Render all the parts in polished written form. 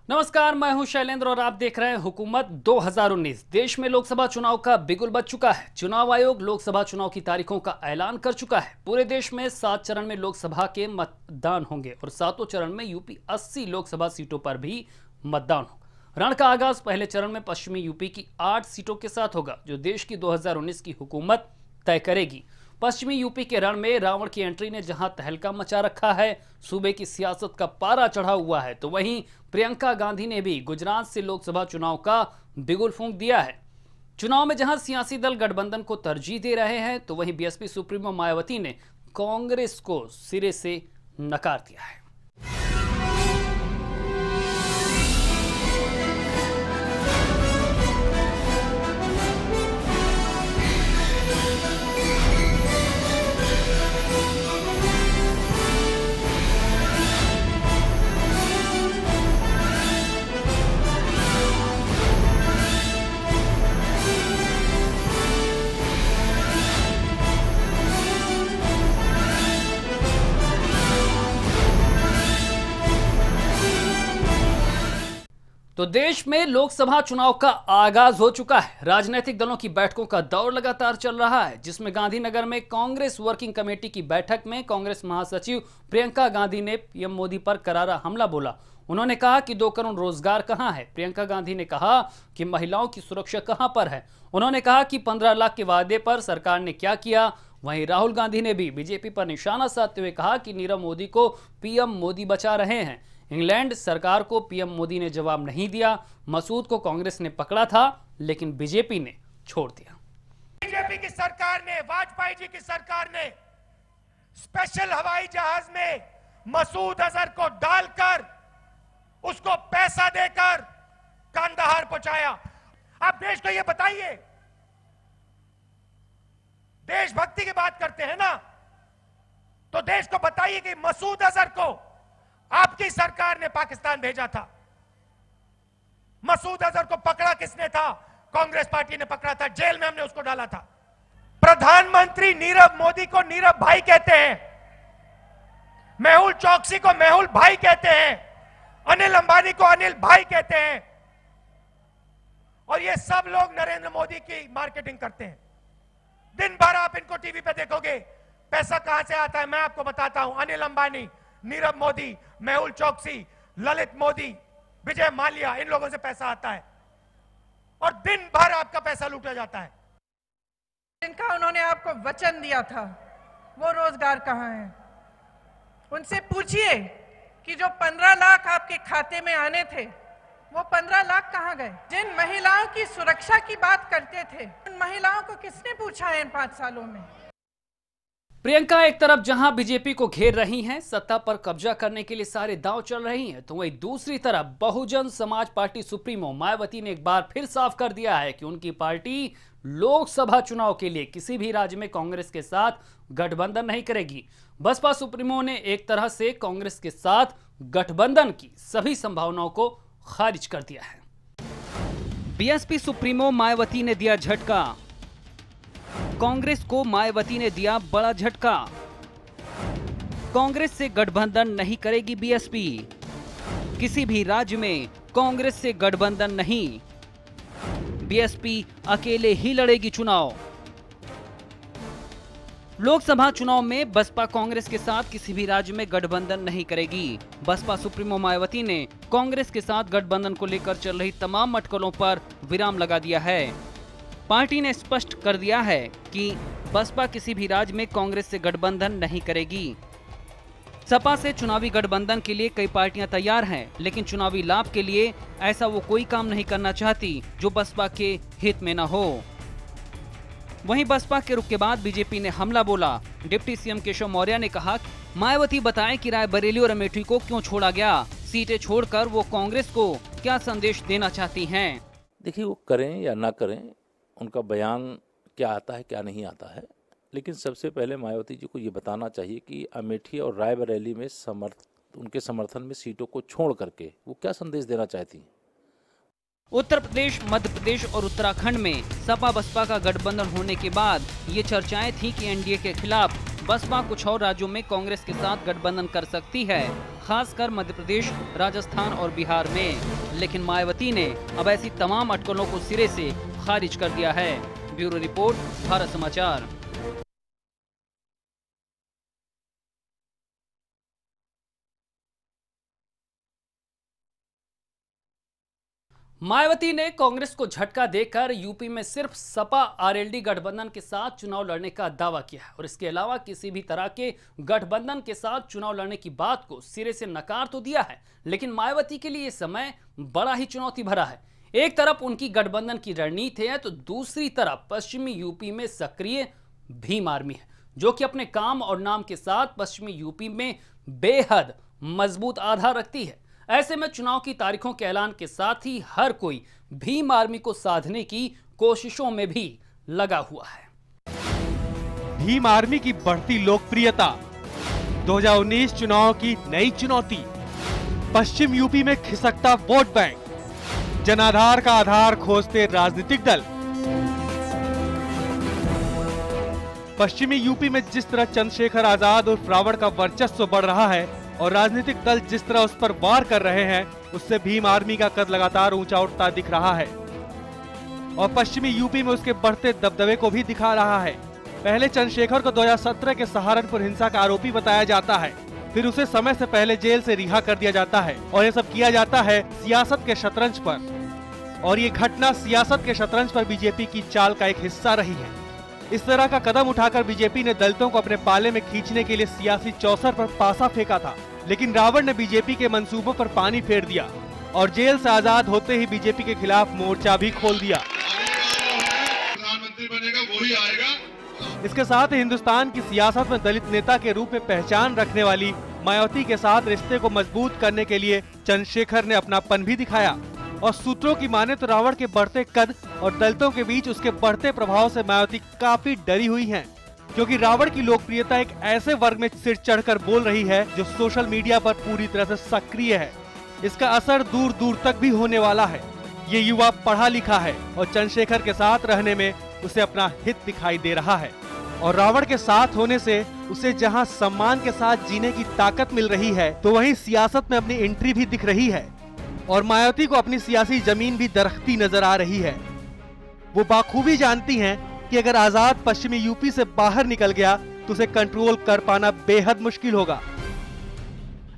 नमस्कार, मैं हूं शैलेंद्र और आप देख रहे हैं हुकूमत 2019। देश में लोकसभा चुनाव का बिगुल बज चुका है। चुनाव आयोग लोकसभा चुनाव की तारीखों का ऐलान कर चुका है। पूरे देश में 7 चरण में लोकसभा के मतदान होंगे और 7वें चरण में यूपी 80 लोकसभा सीटों पर भी मतदान होगा। रण का आगाज पहले चरण में पश्चिमी यूपी की 8 सीटों के साथ होगा, जो देश की 2019 की हुकूमत तय करेगी। पश्चिमी यूपी के रण में रावण की एंट्री ने जहां तहलका मचा रखा है, सूबे की सियासत का पारा चढ़ा हुआ है, तो वहीं प्रियंका गांधी ने भी गुजरात से लोकसभा चुनाव का बिगुल फूंक दिया है। चुनाव में जहां सियासी दल गठबंधन को तरजीह दे रहे हैं, तो वहीं बीएसपी सुप्रीमो मायावती ने कांग्रेस को सिरे से नकार दिया है। तो देश में लोकसभा चुनाव का आगाज हो चुका है। राजनीतिक दलों की बैठकों का दौर लगातार चल रहा है, जिसमें गांधीनगर में कांग्रेस वर्किंग कमेटी की बैठक में कांग्रेस महासचिव प्रियंका गांधी ने पीएम मोदी पर करारा हमला बोला। उन्होंने कहा कि 2 करोड़ रोजगार कहां है। प्रियंका गांधी ने कहा कि महिलाओं की सुरक्षा कहां पर है। उन्होंने कहा कि 15 लाख के वादे पर सरकार ने क्या किया। वहीं राहुल गांधी ने भी बीजेपी पर निशाना साधते हुए कहा कि नीरव मोदी को पीएम मोदी बचा रहे हैं। इंग्लैंड सरकार को पीएम मोदी ने जवाब नहीं दिया। मसूद को कांग्रेस ने पकड़ा था, लेकिन बीजेपी ने छोड़ दिया। बीजेपी की सरकार ने, वाजपेयी जी की सरकार ने स्पेशल हवाई जहाज में मसूद अजहर को डालकर उसको पैसा देकर कांदाहार पहुंचाया। आप देश को यह बताइए, देशभक्ति की बात करते हैं ना, तो देश को बताइए कि मसूद अजहर को आपकी सरकार ने पाकिस्तान भेजा था। मसूद अजहर को पकड़ा किसने था? कांग्रेस पार्टी ने पकड़ा था, जेल में हमने उसको डाला था। प्रधानमंत्री नीरव मोदी को नीरव भाई कहते हैं, मेहुल चौकसी को मेहुल भाई कहते हैं, अनिल अंबानी को अनिल भाई कहते हैं, और ये सब लोग नरेंद्र मोदी की मार्केटिंग करते हैं। दिन भर आप इनको टीवी पे देखोगे, पैसा कहां से आता है मैं आपको बताता हूं। अनिल अंबानी, नीरव मोदी, मेहुल चौकसी, ललित मोदी, विजय माल्या, इन लोगों से पैसा आता है और दिन भर आपका पैसा लूटा जाता है। जिनका उन्होंने आपको वचन दिया था, वो रोजगार कहां है? उनसे पूछिए कि जो 15 लाख आपके खाते में आने थे, वो 15 लाख कहां गए? जिन महिलाओं की सुरक्षा की बात करते थे, उन महिलाओं को किसने पूछा है इन 5 सालों में? प्रियंका एक तरफ जहां बीजेपी को घेर रही हैं, सत्ता पर कब्जा करने के लिए सारे दांव चल रही हैं, तो वहीं दूसरी तरफ बहुजन समाज पार्टी सुप्रीमो मायावती ने एक बार फिर साफ कर दिया है कि उनकी पार्टी लोकसभा चुनाव के लिए किसी भी राज्य में कांग्रेस के साथ गठबंधन नहीं करेगी। बसपा सुप्रीमो ने एक तरह से कांग्रेस के साथ गठबंधन की सभी संभावनाओं को खारिज कर दिया है। बीएसपी सुप्रीमो मायावती ने दिया झटका। कांग्रेस को मायावती ने दिया बड़ा झटका। कांग्रेस से गठबंधन नहीं करेगी बीएसपी। किसी भी राज्य में कांग्रेस से गठबंधन नहीं। बीएसपी अकेले ही लड़ेगी चुनाव। लोकसभा चुनाव में बसपा कांग्रेस के साथ किसी भी राज्य में गठबंधन नहीं करेगी। बसपा सुप्रीमो मायावती ने कांग्रेस के साथ गठबंधन को लेकर चल रही तमाम अटकलों पर विराम लगा दिया है। पार्टी ने स्पष्ट कर दिया है कि बसपा किसी भी राज्य में कांग्रेस से गठबंधन नहीं करेगी। सपा से चुनावी गठबंधन के लिए कई पार्टियां तैयार हैं, लेकिन चुनावी लाभ के लिए ऐसा वो कोई काम नहीं करना चाहती जो बसपा के हित में न हो। वहीं बसपा के रुख के बाद बीजेपी ने हमला बोला। डिप्टी सीएम केशव मौर्य ने कहा, मायावती बताएं कि रायबरेली और अमेठी को क्यों छोड़ा गया, सीटें छोड़कर वो कांग्रेस को क्या संदेश देना चाहती हैं। देखिए, वो करें या ना करें, उनका बयान क्या आता है क्या नहीं आता है, लेकिन सबसे पहले मायावती जी को ये बताना चाहिए कि अमेठी और रायबरेली में उनके समर्थन में सीटों को छोड़ करके वो क्या संदेश देना चाहती हैं। उत्तर प्रदेश, मध्य प्रदेश और उत्तराखंड में सपा बसपा का गठबंधन होने के बाद ये चर्चाएं थी कि एनडीए के खिलाफ बसपा कुछ और राज्यों में कांग्रेस के साथ गठबंधन कर सकती है, खासकर मध्य प्रदेश, राजस्थान और बिहार में। लेकिन मायावती ने अब ऐसी तमाम अटकलों को सिरे से खारिज कर दिया है। ब्यूरो रिपोर्ट, भारत समाचार। मायावती ने कांग्रेस को झटका देकर यूपी में सिर्फ सपा आरएलडी गठबंधन के साथ चुनाव लड़ने का दावा किया है और इसके अलावा किसी भी तरह के गठबंधन के साथ चुनाव लड़ने की बात को सिरे से नकार तो दिया है। लेकिन मायावती के लिए समय बड़ा ही चुनौती भरा है। एक तरफ उनकी गठबंधन की रणनीति है तो दूसरी तरफ पश्चिमी यूपी में सक्रिय भीम आर्मी है, जो कि अपने काम और नाम के साथ पश्चिमी यूपी में बेहद मजबूत आधार रखती है। ऐसे में चुनाव की तारीखों के ऐलान के साथ ही हर कोई भीम आर्मी को साधने की कोशिशों में भी लगा हुआ है। भीम आर्मी की बढ़ती लोकप्रियता, 2019 चुनाव की नई चुनौती, पश्चिम यूपी में खिसकता वोट बैंक, जनाधार का आधार खोजते राजनीतिक दल। पश्चिमी यूपी में जिस तरह चंद्रशेखर आजाद और रावण का वर्चस्व बढ़ रहा है और राजनीतिक दल जिस तरह उस पर वार कर रहे हैं, उससे भीम आर्मी का कद लगातार ऊंचा उठता दिख रहा है और पश्चिमी यूपी में उसके बढ़ते दबदबे को भी दिखा रहा है। पहले चंद्रशेखर को 2017 के सहारनपुर हिंसा का आरोपी बताया जाता है, फिर उसे समय से पहले जेल से रिहा कर दिया जाता है और ये सब किया जाता है सियासत के शतरंज पर। और ये घटना सियासत के शतरंज पर बीजेपी की चाल का एक हिस्सा रही है। इस तरह का कदम उठाकर बीजेपी ने दलितों को अपने पाले में खींचने के लिए सियासी चौसर पर पासा फेंका था, लेकिन रावण ने बीजेपी के मंसूबों पर पानी फेर दिया और जेल से आजाद होते ही बीजेपी के खिलाफ मोर्चा भी खोल दिया। प्रधानमंत्री बनेगा वही आएगा। इसके साथ ही हिंदुस्तान की सियासत में दलित नेता के रूप में पहचान रखने वाली मायावती के साथ रिश्ते को मजबूत करने के लिए चंद्रशेखर ने अपनापन भी दिखाया। और सूत्रों की माने तो रावण के बढ़ते कद और दलितों के बीच उसके बढ़ते प्रभाव से मायावती काफी डरी हुई हैं, क्योंकि रावण की लोकप्रियता एक ऐसे वर्ग में सिर चढ़कर बोल रही है जो सोशल मीडिया पर पूरी तरह से सक्रिय है। इसका असर दूर दूर तक भी होने वाला है। ये युवा पढ़ा लिखा है और चंद्रशेखर के साथ रहने में उसे अपना हित दिखाई दे रहा है और रावण के साथ होने से उसे जहां सम्मान के साथ जीने की ताकत मिल रही है, तो वहीं सियासत में अपनी एंट्री भी दिख रही है और मायावती को अपनी सियासी जमीन भी दरख्ती नजर आ रही है। वो बाखूबी जानती हैं कि अगर आजाद पश्चिमी यूपी से बाहर निकल गया तो उसे कंट्रोल कर पाना बेहद मुश्किल होगा।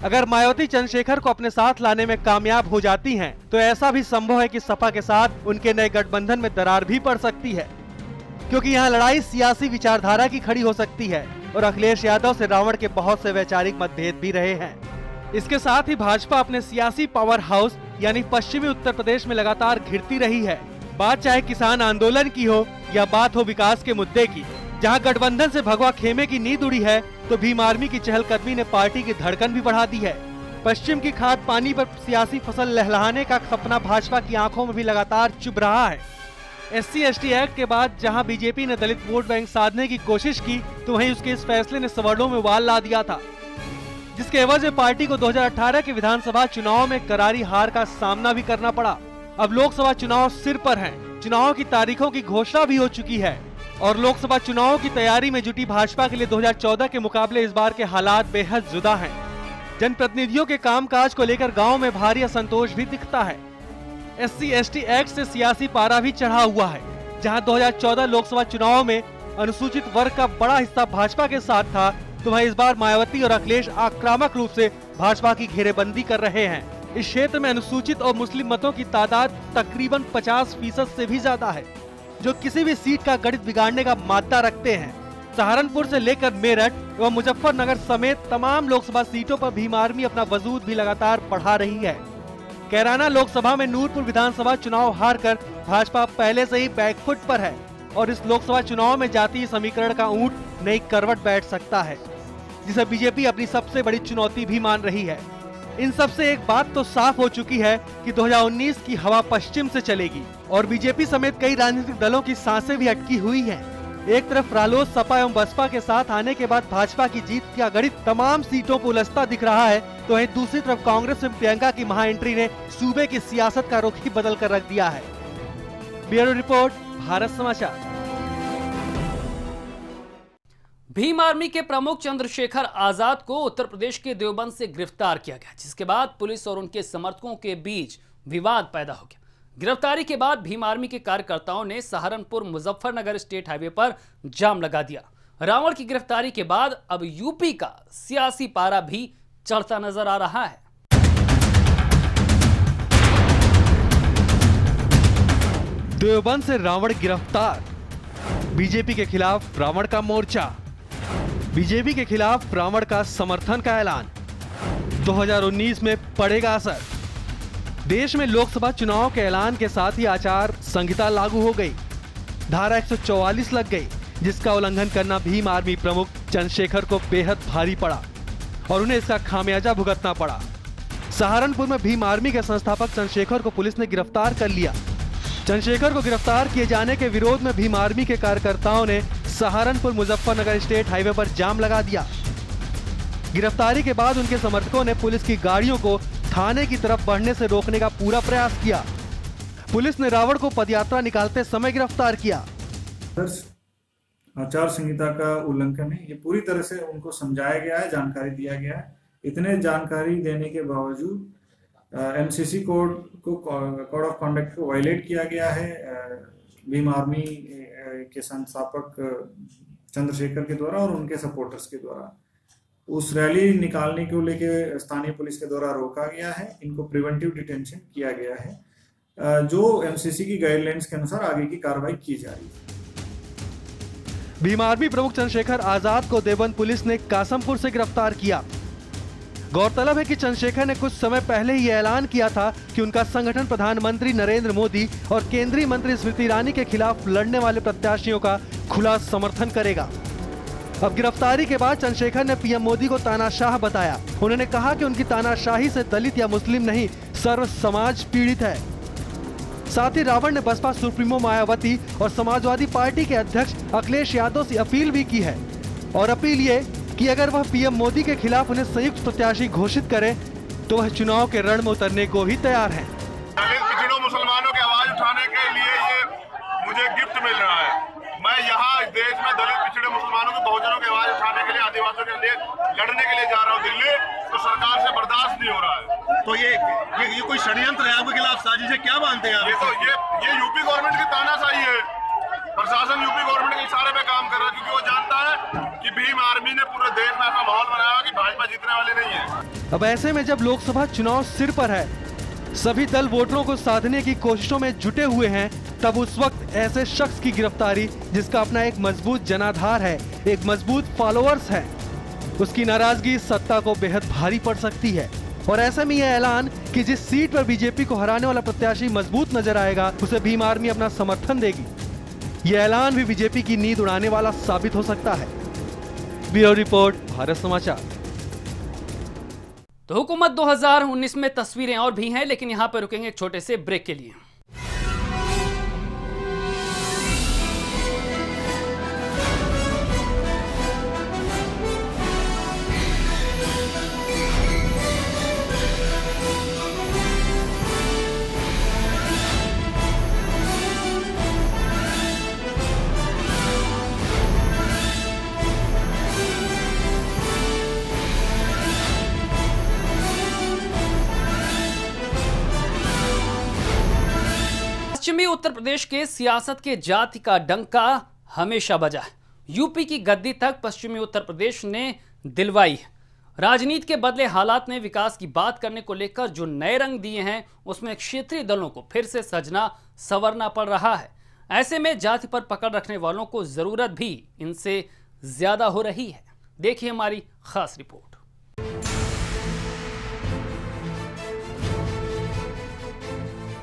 अगर मायावती चंद्रशेखर को अपने साथ लाने में कामयाब हो जाती हैं, तो ऐसा भी संभव है कि सपा के साथ उनके नए गठबंधन में दरार भी पड़ सकती है, क्योंकि यहाँ लड़ाई सियासी विचारधारा की खड़ी हो सकती है और अखिलेश यादव से रावण के बहुत से वैचारिक मतभेद भी रहे हैं। इसके साथ ही भाजपा अपने सियासी पावर हाउस यानी पश्चिमी उत्तर प्रदेश में लगातार घिरती रही है। बात चाहे किसान आंदोलन की हो या बात हो विकास के मुद्दे की, जहां गठबंधन से भगवा खेमे की नींद उड़ी है, तो भीम आर्मी की चहलकदमी ने पार्टी की धड़कन भी बढ़ा दी है। पश्चिम की खाद पानी पर सियासी फसल लहलहाने का सपना भाजपा की आंखों में भी लगातार चुभ रहा है। SC/ST एक्ट के बाद जहां बीजेपी ने दलित वोट बैंक साधने की कोशिश की, तो वहीं उसके इस फैसले ने सवर्णों में वाल ला दिया था, जिसके एवज में पार्टी को 2018 के विधानसभा चुनाव में करारी हार का सामना भी करना पड़ा। अब लोकसभा चुनाव सिर पर हैं। चुनाव की तारीखों की घोषणा भी हो चुकी है और लोकसभा चुनाव की तैयारी में जुटी भाजपा के लिए 2014 के मुकाबले इस बार के हालात बेहद जुदा हैं। जनप्रतिनिधियों के कामकाज को लेकर गांव में भारी असंतोष भी दिखता है। SC/ST एक्ट से सियासी पारा भी चढ़ा हुआ है। जहां 2014 लोकसभा चुनाव में अनुसूचित वर्ग का बड़ा हिस्सा भाजपा के साथ था, तो वहीं इस बार मायावती और अखिलेश आक्रामक रूप से भाजपा की घेरेबंदी कर रहे हैं। इस क्षेत्र में अनुसूचित और मुस्लिम मतों की तादाद तकरीबन 50% से भी ज्यादा है, जो किसी भी सीट का गणित बिगाड़ने का मादा रखते हैं। सहारनपुर से लेकर मेरठ एवं मुजफ्फरनगर समेत तमाम लोकसभा सीटों पर भीम आर्मी अपना वजूद भी लगातार बढ़ा रही है। कैराना लोकसभा में नूरपुर विधानसभा चुनाव हारकर भाजपा पहले से ही बैकफुट पर है और इस लोकसभा चुनाव में जातीय समीकरण का ऊंट नई करवट बैठ सकता है, जिसे बीजेपी अपनी सबसे बड़ी चुनौती भी मान रही है। इन सब से एक बात तो साफ हो चुकी है कि 2019 की हवा पश्चिम से चलेगी और बीजेपी समेत कई राजनीतिक दलों की सांसें भी अटकी हुई हैं। एक तरफ रालोद, सपा एवं बसपा के साथ आने के बाद भाजपा की जीत का गणित तमाम सीटों पर उलझता दिख रहा है, तो वहीं दूसरी तरफ कांग्रेस में प्रियंका की महा एंट्री ने सूबे की सियासत का रुख ही बदल कर रख दिया है। ब्यूरो रिपोर्ट, भारत समाचार। भीम आर्मी के प्रमुख चंद्रशेखर आजाद को उत्तर प्रदेश के देवबंद से गिरफ्तार किया गया, जिसके बाद पुलिस और उनके समर्थकों के बीच विवाद पैदा हो गया। गिरफ्तारी के बाद भीम आर्मी के कार्यकर्ताओं ने सहारनपुर मुजफ्फरनगर स्टेट हाईवे पर जाम लगा दिया। रावण की गिरफ्तारी के बाद अब यूपी का सियासी पारा भी चढ़ता नजर आ रहा है। देवबंद से रावण गिरफ्तार, बीजेपी के खिलाफ रावण का मोर्चा, बीजेपी के खिलाफ रावण का समर्थन का ऐलान। 2019 में पड़ेगा असर। देश में लोकसभा चुनाव के ऐलान के साथ ही आचार संहिता लागू हो गई। धारा 144 लग गई, जिसका उल्लंघन करना भीम आर्मी प्रमुख चंद्रशेखर को बेहद भारी पड़ा और उन्हें इसका खामियाजा भुगतना पड़ा। सहारनपुर में भीम आर्मी के संस्थापक चंद्रशेखर को पुलिस ने गिरफ्तार कर लिया। चंद्रशेखर को गिरफ्तार किए जाने के विरोध में भीम आर्मी के कार्यकर्ताओं ने सहारनपुर मुजफ्फरनगर स्टेट हाईवे पर जाम लगा दिया। गिरफ्तारी के बाद उनके समर्थकों ने पुलिस की गाड़ियों को थाने की तरफ बढ़ने से रोकने का पूरा प्रयास किया। पुलिस ने रावण को पदयात्रा निकालते समय गिरफ्तार किया। आचार संहिता का उल्लंघन है, ये पूरी तरह से उनको समझाया गया है, जानकारी दिया गया है। इतने जानकारी देने के बावजूद एमसीसी कोड ऑफ कंडक्ट को वायलेट किया गया है भीम आर्मी के संस्थापक चंद्रशेखर के द्वारा और उनके सपोर्टर्स के द्वारा। उस रैली निकालने को लेकर स्थानीय पुलिस के द्वारा रोका गया है। इनको प्रिवेंटिव डिटेंशन किया गया है, जो एमसीसी की गाइडलाइंस के अनुसार आगे की कार्रवाई की जा रही है। भीम आर्मी प्रमुख चंद्रशेखर आजाद को देवबंद पुलिस ने कासमपुर से गिरफ्तार किया। गौरतलब है कि चंद्रशेखर ने कुछ समय पहले ही ऐलान किया था कि उनका संगठन प्रधानमंत्री नरेंद्र मोदी और केंद्रीय मंत्री स्मृति ईरानी के खिलाफ लड़ने वाले प्रत्याशियों का खुला समर्थन करेगा। अब गिरफ्तारी के बाद चंद्रशेखर ने पीएम मोदी को तानाशाह बताया। उन्होंने कहा कि उनकी तानाशाही से दलित या मुस्लिम नहीं, सर्व समाज पीड़ित है। साथ ही रावण ने बसपा सुप्रीमो मायावती और समाजवादी पार्टी के अध्यक्ष अखिलेश यादव से अपील भी की है, और अपील ये कि अगर वह पीएम मोदी के खिलाफ उन्हें संयुक्त प्रत्याशी घोषित करे तो वह चुनाव के रण में उतरने को भी तैयार हैं। दलित पिछड़ों मुसलमानों की आवाज उठाने के लिए ये मुझे गिफ्ट मिल रहा है। मैं यहाँ इस देश में दलित पिछड़े मुसलमानों के बहुजनों की आवाज उठाने के लिए, आदिवासियों के लिए लड़ने के लिए जा रहा हूँ दिल्ली, तो सरकार से बर्दाश्त नहीं हो रहा है। तो ये कोई षड्यंत्र है आपके खिलाफ, साजिश है, क्या मानते हैं आप? ये यूपी गवर्नमेंट की तानाशाही है। प्रशासन यूपी गवर्नमेंट के इशारे पे काम कर रहा है, क्योंकि वो जानता है कि भीम आर्मी ने पूरे देश में ऐसा माहौल बनाया कि भाजपा जीतने वाली नहीं है। अब ऐसे में जब लोकसभा चुनाव सिर पर है, सभी दल वोटरों को साधने की कोशिशों में जुटे हुए हैं, तब उस वक्त ऐसे शख्स की गिरफ्तारी जिसका अपना एक मजबूत जनाधार है, एक मजबूत फॉलोअर्स है, उसकी नाराजगी सत्ता को बेहद भारी पड़ सकती है। और ऐसे में यह ऐलान कि जिस सीट पर बीजेपी को हराने वाला प्रत्याशी मजबूत नजर आएगा, उसे भीम आर्मी अपना समर्थन देगी। यह ऐलान भी बीजेपी की नींद उड़ाने वाला साबित हो सकता है। ब्यूरो रिपोर्ट, भारत समाचार। तो हुकूमत 2019 में तस्वीरें और भी हैं, लेकिन यहां पर रुकेंगे एक छोटे से ब्रेक के लिए। पश्चिमी उत्तर प्रदेश के सियासत के जाति का डंका हमेशा बजा है। यूपी की गद्दी तक पश्चिमी उत्तर प्रदेश ने दिलवाई है। राजनीति के बदले हालात ने विकास की बात करने को लेकर जो नए रंग दिए हैं, उसमें क्षेत्रीय दलों को फिर से सजना संवरना पड़ रहा है। ऐसे में जाति पर पकड़ रखने वालों को जरूरत भी इनसे ज्यादा हो रही है। देखिए हमारी खास रिपोर्ट।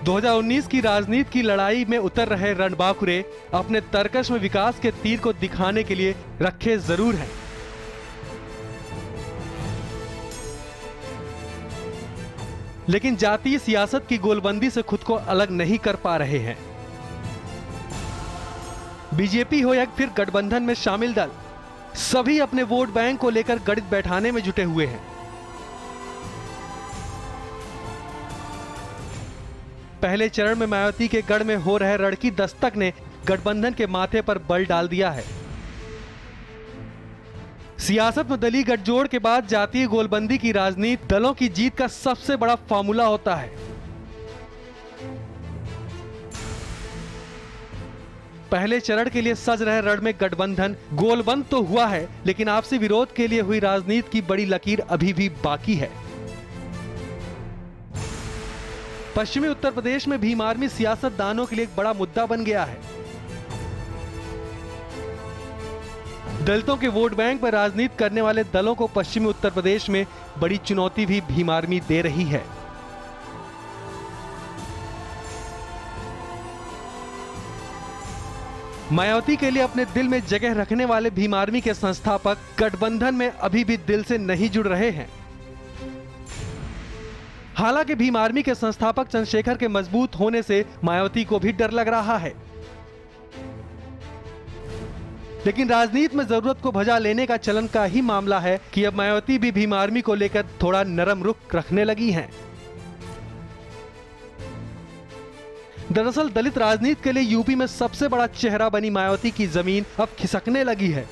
2019 की राजनीति की लड़ाई में उतर रहे रणबांकुरे अपने तर्कश में विकास के तीर को दिखाने के लिए रखे जरूर हैं, लेकिन जातीय सियासत की गोलबंदी से खुद को अलग नहीं कर पा रहे हैं। बीजेपी हो या फिर गठबंधन में शामिल दल, सभी अपने वोट बैंक को लेकर गणित बैठाने में जुटे हुए हैं। पहले चरण में मायावती के गढ़ में हो रहे रण की दस्तक ने गठबंधन के माथे पर बल डाल दिया है। सियासत में दलीय गठजोड़ के बाद जातीय गोलबंदी की राजनीति दलों की जीत का सबसे बड़ा फार्मूला होता है। पहले चरण के लिए सज रहे रण में गठबंधन गोलबंद तो हुआ है, लेकिन आपसी विरोध के लिए हुई राजनीति की बड़ी लकीर अभी भी बाकी है। पश्चिमी उत्तर प्रदेश में भीम आर्मी सियासतदानों के लिए एक बड़ा मुद्दा बन गया है। दलितों के वोट बैंक पर राजनीति करने वाले दलों को पश्चिमी उत्तर प्रदेश में बड़ी चुनौती भी भीम आर्मी दे रही है। मायावती के लिए अपने दिल में जगह रखने वाले भीम आर्मी के संस्थापक गठबंधन में अभी भी दिल से नहीं जुड़ रहे हैं। हालांकि भीम आर्मी के संस्थापक चंद्रशेखर के मजबूत होने से मायावती को भी डर लग रहा है, लेकिन राजनीति में जरूरत को भजा लेने का चलन का ही मामला है कि अब मायावती भी भीम आर्मी को लेकर थोड़ा नरम रुख रखने लगी हैं। दरअसल दलित राजनीति के लिए यूपी में सबसे बड़ा चेहरा बनी मायावती की जमीन अब खिसकने लगी है।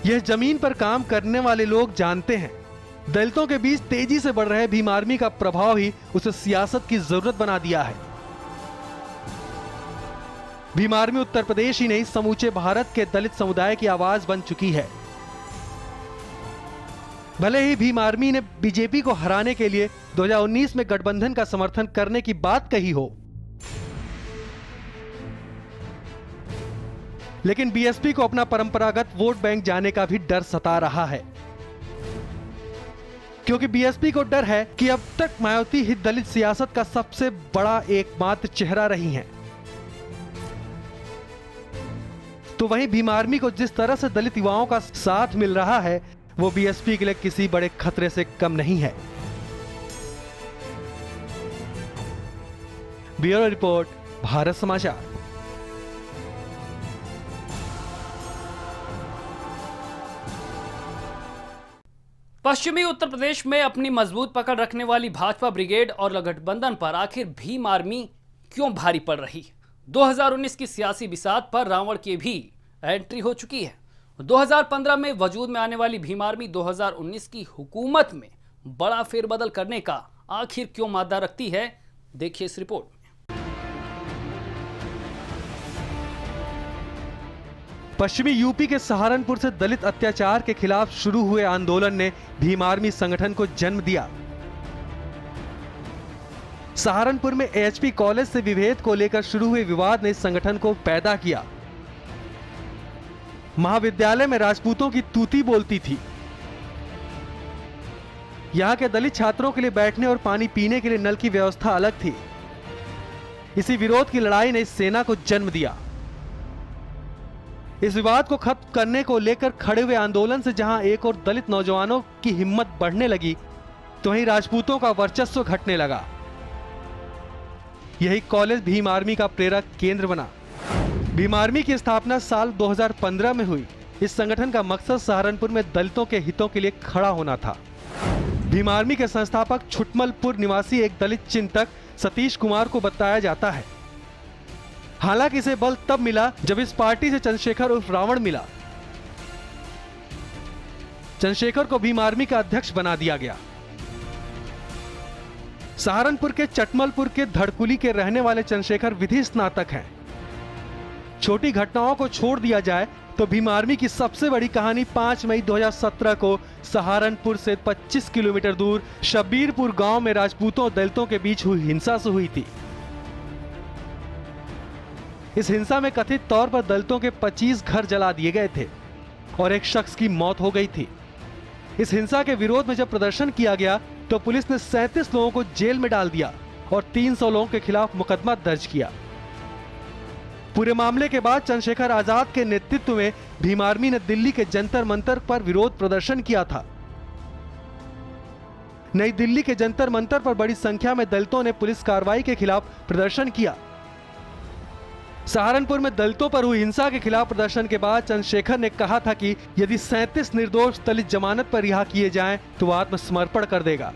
यह जमीन पर काम करने वाले लोग जानते हैं, दलितों के बीच तेजी से बढ़ रहे भीम आर्मी का प्रभाव ही उसे सियासत की जरूरत बना दिया है। भीम आर्मी उत्तर प्रदेश ही नहीं, समूचे भारत के दलित समुदाय की आवाज बन चुकी है। भले ही भीम आर्मी ने बीजेपी को हराने के लिए 2019 में गठबंधन का समर्थन करने की बात कही हो, लेकिन बीएसपी को अपना परंपरागत वोट बैंक जाने का भी डर सता रहा है, क्योंकि बीएसपी को डर है कि अब तक मायावती ही दलित सियासत का सबसे बड़ा एकमात्र चेहरा रही हैं। तो वहीं भीम आर्मी को जिस तरह से दलित युवाओं का साथ मिल रहा है, वो बीएसपी के लिए किसी बड़े खतरे से कम नहीं है। ब्यूरो रिपोर्ट, भारत समाचार। पश्चिमी उत्तर प्रदेश में अपनी मजबूत पकड़ रखने वाली भाजपा ब्रिगेड और गठबंधन पर आखिर भीम आर्मी क्यों भारी पड़ रही? 2019 की सियासी बिसात पर रावण की भी एंट्री हो चुकी है। 2015 में वजूद में आने वाली भीम आर्मी 2019 की हुकूमत में बड़ा फेरबदल करने का आखिर क्यों मादा रखती है, देखिए इस रिपोर्ट में। पश्चिमी यूपी के सहारनपुर से दलित अत्याचार के खिलाफ शुरू हुए आंदोलन ने भीम आर्मी संगठन को जन्म दिया। सहारनपुर में एएचपी कॉलेज से विभेद को लेकर शुरू हुए विवाद ने संगठन को पैदा किया। महाविद्यालय में राजपूतों की तूती बोलती थी। यहां के दलित छात्रों के लिए बैठने और पानी पीने के लिए नल की व्यवस्था अलग थी। इसी विरोध की लड़ाई ने इस सेना को जन्म दिया। इस विवाद को खत्म करने को लेकर खड़े हुए आंदोलन से जहां एक और दलित नौजवानों की हिम्मत बढ़ने लगी, तो वहीं राजपूतों का वर्चस्व घटने लगा। यही कॉलेज भीम आर्मी का प्रेरक केंद्र बना। भीम आर्मी की स्थापना साल 2015 में हुई। इस संगठन का मकसद सहारनपुर में दलितों के हितों के लिए खड़ा होना था। भीम आर्मी के संस्थापक छुटमलपुर निवासी एक दलित चिंतक सतीश कुमार को बताया जाता है। हालांकि इसे बल तब मिला जब इस पार्टी से चंद्रशेखर उर्फ रावण मिला। चंद्रशेखर को भीम आर्मी का अध्यक्ष बना दिया गया। सहारनपुर के चटमलपुर के धड़कुली के रहने वाले चंद्रशेखर विधि स्नातक हैं। छोटी घटनाओं को छोड़ दिया जाए तो भीम आर्मी की सबसे बड़ी कहानी 5 मई 2017 को सहारनपुर से 25 किलोमीटर दूर शब्बीरपुर गांव में राजपूतों और दलितों के बीच हुई हिंसा से हुई थी। इस हिंसा में कथित तौर पर दलितों के 25 घर जला दिए गए थे और एक शख्स की मौत हो गई थी। इस हिंसा के विरोध में जब प्रदर्शन किया गया तो पुलिस ने 37 लोगों को जेल में डाल दिया और 300 लोगों के खिलाफ मुकदमा दर्ज किया। पूरे मामले के बाद चंद्रशेखर आजाद के नेतृत्व में भीम आर्मी ने दिल्ली के जंतर मंतर पर विरोध प्रदर्शन किया था। नई दिल्ली के जंतर मंतर पर बड़ी संख्या में दलितों ने पुलिस कार्रवाई के खिलाफ प्रदर्शन किया। सहारनपुर में दलितों पर हुई हिंसा के खिलाफ प्रदर्शन के बाद चंद्रशेखर ने कहा था कि यदि 37 निर्दोष दलित जमानत पर रिहा किए जाएं तो वह आत्मसमर्पण कर देगा।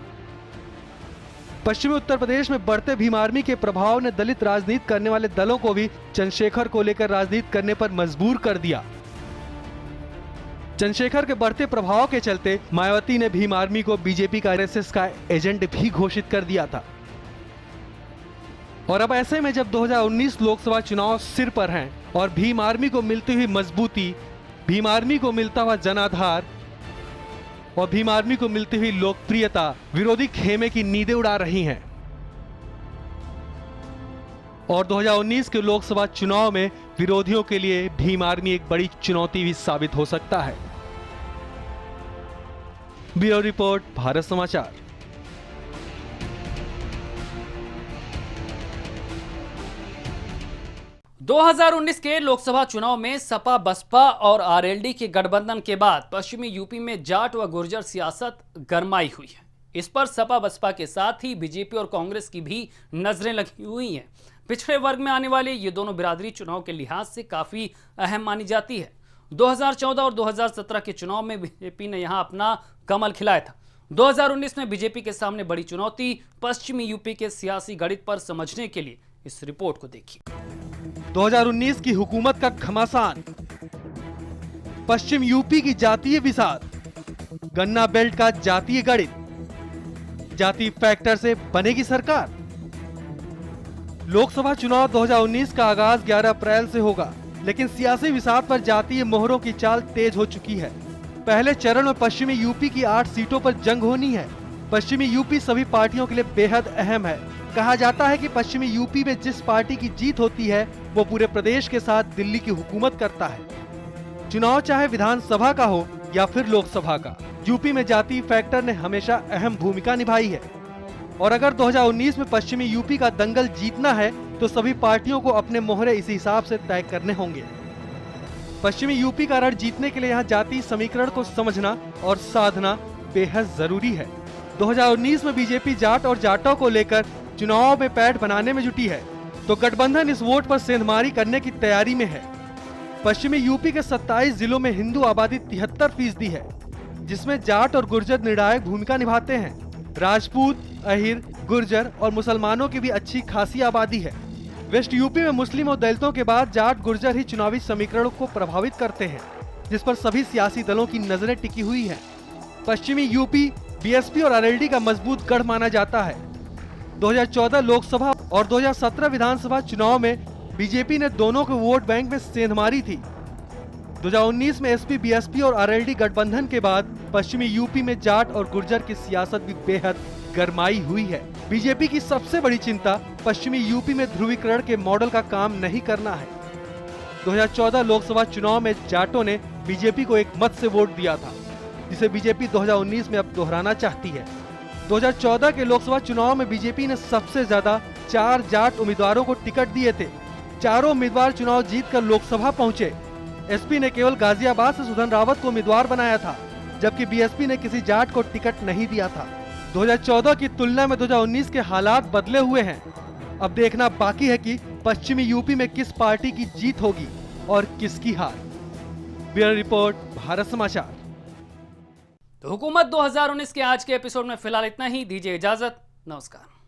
पश्चिमी उत्तर प्रदेश में बढ़ते भीम आर्मी के प्रभाव ने दलित राजनीति करने वाले दलों को भी चंद्रशेखर को लेकर राजनीति करने पर मजबूर कर दिया। चंद्रशेखर के बढ़ते प्रभाव के चलते मायावती ने भीम आर्मी को बीजेपी का आरएसएस का एजेंट भी घोषित कर दिया था। और अब ऐसे में जब 2019 लोकसभा चुनाव सिर पर हैं और भीम आर्मी को मिलती हुई मजबूती, भीम आर्मी को मिलता हुआ जनाधार और भीम आर्मी को मिलती हुई लोकप्रियता विरोधी खेमे की नींदें उड़ा रही हैं। और 2019 के लोकसभा चुनाव में विरोधियों के लिए भीम आर्मी एक बड़ी चुनौती भी साबित हो सकता है। ब्यूरो रिपोर्ट, भारत समाचार। – 2019 के लोकसभा चुनाव में सपा बसपा और आरएलडी के गठबंधन के बाद पश्चिमी यूपी में जाट व गुर्जर सियासत गरमाई हुई है। इस पर सपा बसपा के साथ ही बीजेपी और कांग्रेस की भी नजरें लगी हुई हैं। पिछड़े वर्ग में आने वाले ये दोनों बिरादरी चुनाव के लिहाज से काफी अहम मानी जाती है। 2014 और 2017 के चुनाव में बीजेपी ने यहां अपना कमल खिलाया था। 2019 में बीजेपी के सामने बड़ी चुनौती पश्चिमी यूपी के सियासी गणित पर समझने के लिए इस रिपोर्ट को देखिए। 2019 की हुकूमत का घमासान, पश्चिम यूपी की जातीय विसात, गन्ना बेल्ट का जातीय गणित, जाति फैक्टर से बनेगी सरकार। लोकसभा चुनाव 2019 का आगाज 11 अप्रैल से होगा, लेकिन सियासी विसात पर जातीय मोहरों की चाल तेज हो चुकी है। पहले चरण में पश्चिमी यूपी की 8 सीटों पर जंग होनी है। पश्चिमी यूपी सभी पार्टियों के लिए बेहद अहम है। कहा जाता है कि पश्चिमी यूपी में जिस पार्टी की जीत होती है वो पूरे प्रदेश के साथ दिल्ली की हुकूमत करता है। चुनाव चाहे विधानसभा का हो या फिर लोकसभा का, यूपी में जाति फैक्टर ने हमेशा अहम भूमिका निभाई है। और अगर 2019 में पश्चिमी यूपी का दंगल जीतना है तो सभी पार्टियों को अपने मोहरे इसी हिसाब से तय करने होंगे। पश्चिमी यूपी का रण जीतने के लिए यहाँ जाति समीकरण को समझना और साधना बेहद जरूरी है। 2019 में बीजेपी जाट और जाटों को लेकर चुनाव में पैठ बनाने में जुटी है, तो गठबंधन इस वोट पर सेंधमारी करने की तैयारी में है। पश्चिमी यूपी के 27 जिलों में हिंदू आबादी 73% है, जिसमें जाट और गुर्जर निर्णायक भूमिका निभाते हैं। राजपूत, अहिर, गुर्जर और मुसलमानों की भी अच्छी खासी आबादी है। वेस्ट यूपी में मुस्लिम और दलितों के बाद जाट गुर्जर ही चुनावी समीकरणों को प्रभावित करते हैं, जिस पर सभी सियासी दलों की नजरें टिकी हुई हैं। पश्चिमी यूपी बीएसपी और आरएलडी का मजबूत गढ़ माना जाता है। 2014 लोकसभा और 2017 विधानसभा चुनाव में बीजेपी ने दोनों के वोट बैंक में सेंधमारी थी। 2019 में एसपी, बीएसपी और आरएलडी गठबंधन के बाद पश्चिमी यूपी में जाट और गुर्जर की सियासत भी बेहद गरमाई हुई है। बीजेपी की सबसे बड़ी चिंता पश्चिमी यूपी में ध्रुवीकरण के मॉडल का काम नहीं करना है। 2014 लोकसभा चुनाव में जाटों ने बीजेपी को एक मत से वोट दिया था, जिसे बीजेपी 2019 में अब दोहराना चाहती है। 2014 के लोकसभा चुनाव में बीजेपी ने सबसे ज्यादा 4 जाट उम्मीदवारों को टिकट दिए थे। चारों उम्मीदवार चुनाव जीतकर लोकसभा पहुंचे। एसपी ने केवल गाजियाबाद से सुधन रावत को उम्मीदवार बनाया था, जबकि बीएसपी ने किसी जाट को टिकट नहीं दिया था। 2014 की तुलना में 2019 के हालात बदले हुए हैं। अब देखना बाकी है कि पश्चिमी यूपी में किस पार्टी की जीत होगी और किसकी हार। ब्यूरो रिपोर्ट, भारत समाचार। तो हुकूमत 2019 के आज के एपिसोड में फिलहाल इतना ही। दीजिए इजाजत, नमस्कार।